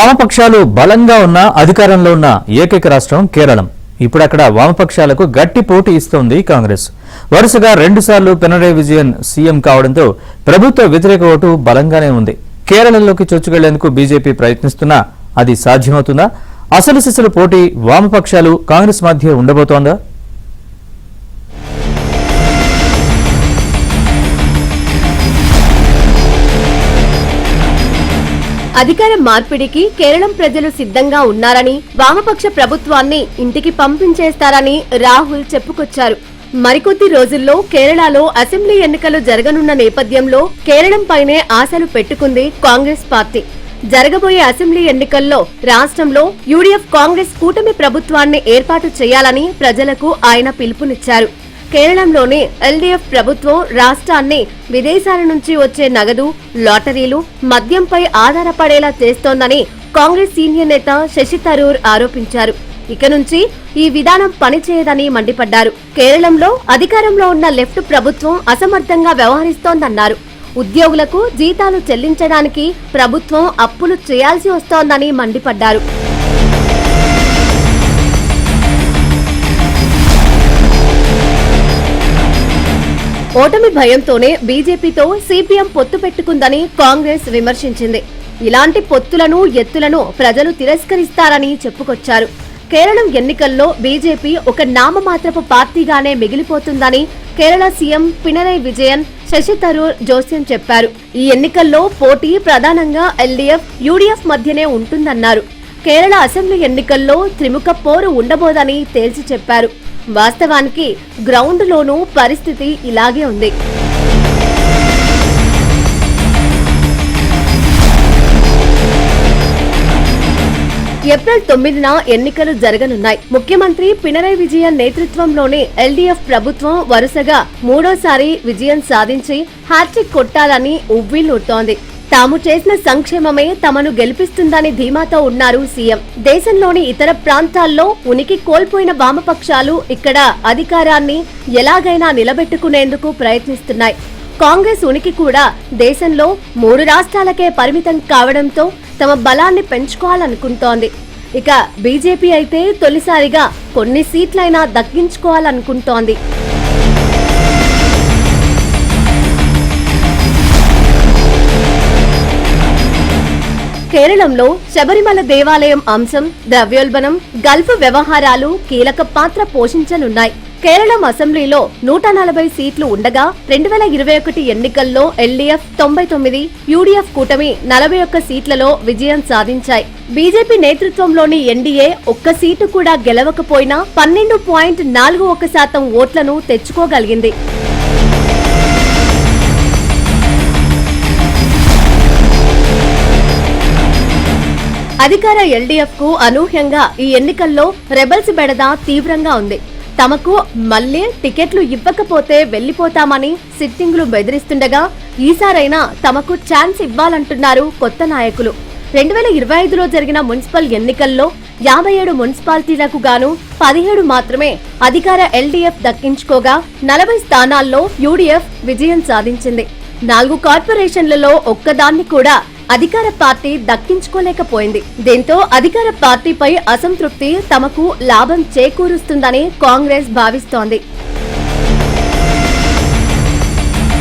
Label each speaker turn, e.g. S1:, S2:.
S1: వామపక్షాలు బలంగా ఉన్న అధికారంలో ఉన్న ఏకైక రాష్ట్రం కేరళం. ఇప్పుడు అక్కడ వామపక్షాలకు గట్టి పోటీ ఇస్తోంది కాంగ్రెస్. వరుసగా 2 సార్లు పినరయ్ విజయన్ సీఎం కావడంతో ప్రభుత్వ వ్యతిరేక ఓటు బలంగానే ఉంది. కేరళంలోకి చొచ్చుకెళ్లేందుకు బీజేపీ ప్రయత్నిస్తున్నా అది సాధ్యమవుతుందా? అసలు సిసలు పోటీ వామపక్షాలు కాంగ్రెస్ మధ్య ఉండబోతోందా?
S2: అధికార మార్పిడికి కేరళం ప్రజలు సిద్ధంగా ఉన్నారని, వామపక్ష ప్రభుత్వాన్ని ఇంటికి పంపించేస్తారని రాహుల్ చెప్పుకొచ్చారు. మరికొద్ది రోజుల్లో కేరళలో అసెంబ్లీ ఎన్నికలు జరగనున్న నేపథ్యంలో కేరళంపైనే ఆశలు పెట్టుకుంది కాంగ్రెస్ పార్టీ. జరగబోయే అసెంబ్లీ ఎన్నికల్లో రాష్ట్రంలో యూడీఎఫ్ కాంగ్రెస్ కూటమి ప్రభుత్వాన్ని ఏర్పాటు చేయాలని ప్రజలకు ఆయన పిలుపునిచ్చారు. కేరళంలోని ఎల్డీఎఫ్ ప్రభుత్వం రాష్ట్రాన్ని విదేశాల నుంచి వచ్చే నగదు, లాటరీలు, మద్యంపై ఆధారపడేలా చేస్తోందని కాంగ్రెస్ సీనియర్ నేత శశి థరూర్ ఆరోపించారు. ఇక నుంచి ఈ విధానం పనిచేయదని మండిపడ్డారు. కేరళంలో అధికారంలో ఉన్న లెఫ్ట్ ప్రభుత్వం అసమర్థంగా వ్యవహరిస్తోందన్నారు. ఉద్యోగులకు జీతాలు చెల్లించడానికి ప్రభుత్వం అప్పులు చేయాల్సి వస్తోందని మండిపడ్డారు. ఓటమి భయంతోనే బీజేపీతో సీపీఎం పొత్తు పెట్టుకుందని కాంగ్రెస్ విమర్శించింది. ఇలాంటి పొత్తులను, ఎత్తులను ప్రజలు తిరస్కరిస్తారని చెప్పుకొచ్చారు. కేరళం ఎన్నికల్లో బీజేపీ ఒక నామమాత్రపు పార్టీగానే మిగిలిపోతుందని కేరళ సీఎం పినరయ్ విజయన్, శశి థరూర్ జోస్యం చెప్పారు. ఈ ఎన్నికల్లో పోటీ ప్రధానంగా ఎల్డీఎఫ్, యూడీఎఫ్ మధ్యనే ఉంటుందన్నారు. కేరళ అసెంబ్లీ ఎన్నికల్లో త్రిముఖ పోరు ఉండబోదని తేల్చి చెప్పారు. వాస్తవానికి గ్రౌండ్లోనూ పరిస్థితి ఇలాగే ఉంది. ఏప్రిల్ 9న ఎన్నికలు జరగనున్నాయి. ముఖ్యమంత్రి పినరయ్ విజయన్ నేతృత్వంలోని ఎల్డీఎఫ్ ప్రభుత్వం వరుసగా 3వ విజయం సాధించి హ్యాట్రిక్ కొట్టాలని ఉవ్విళ్లూరుతోంది. తాము చేసిన సంక్షేమమే తమను గెలిపిస్తుందని ధీమాతో ఉన్నారు సీఎం. దేశంలోని ఇతర ప్రాంతాల్లో ఉనికి కోల్పోయిన వామపక్షాలు ఇక్కడ అధికారాన్ని ఎలాగైనా నిలబెట్టుకునేందుకు ప్రయత్నిస్తున్నాయి. కాంగ్రెస్ ఉనికి కూడా దేశంలో 3 రాష్ట్రాలకే పరిమితం కావడంతో తమ బలాన్ని పెంచుకోవాలనుకుంటోంది. ఇక బీజేపీ అయితే తొలిసారిగా కొన్ని సీట్లైనా దక్కించుకోవాలనుకుంటోంది. కేరళంలో శబరిమల దేవాలయం అంశం, ద్రవ్యోల్బణం, గల్ఫ్ వ్యవహారాలు కీలక పాత్ర పోషించనున్నాయి. కేరళం అసెంబ్లీలో 140 సీట్లు ఉండగా 2021 ఎన్నికల్లో ఎల్డీఎఫ్ 99, యూడీఎఫ్ కూటమి 41 సీట్లలో విజయం సాధించాయి. బీజేపీ నేతృత్వంలోని ఎన్డీఏ ఒక్క సీటు కూడా గెలవకపోయినా 12.41% ఓట్లను తెచ్చుకోగలిగింది. అధికార ఎల్డీఎఫ్ కు అనూహ్యంగా ఈ ఎన్నికల్లో రెబల్స్ బెడద తీవ్రంగా ఉంది. తమకు మళ్లీ టికెట్లు ఇవ్వకపోతే వెళ్లిపోతామని సిట్టింగులు బెదిరిస్తుండగా ఈసారైనా తమకు ఛాన్స్ ఇవ్వాలంటున్నారు కొత్త నాయకులు. 2025లో జరిగిన మున్సిపల్ ఎన్నికల్లో 57 మున్సిపాలిటీలకు గాను 17 మాత్రమే అధికార ఎల్డీఎఫ్ దక్కించుకోగా 40 స్థానాల్లో యూడీఎఫ్ విజయం సాధించింది. 4 కార్పొరేషన్లలో ఒక్కదాన్ని కూడా అధికార పార్టీ దక్కించుకోలేకపోయింది. దీంతో అధికార పార్టీపై అసంతృప్తి తమకు లాభం చేకూరుస్తుందని కాంగ్రెస్ భావిస్తోంది.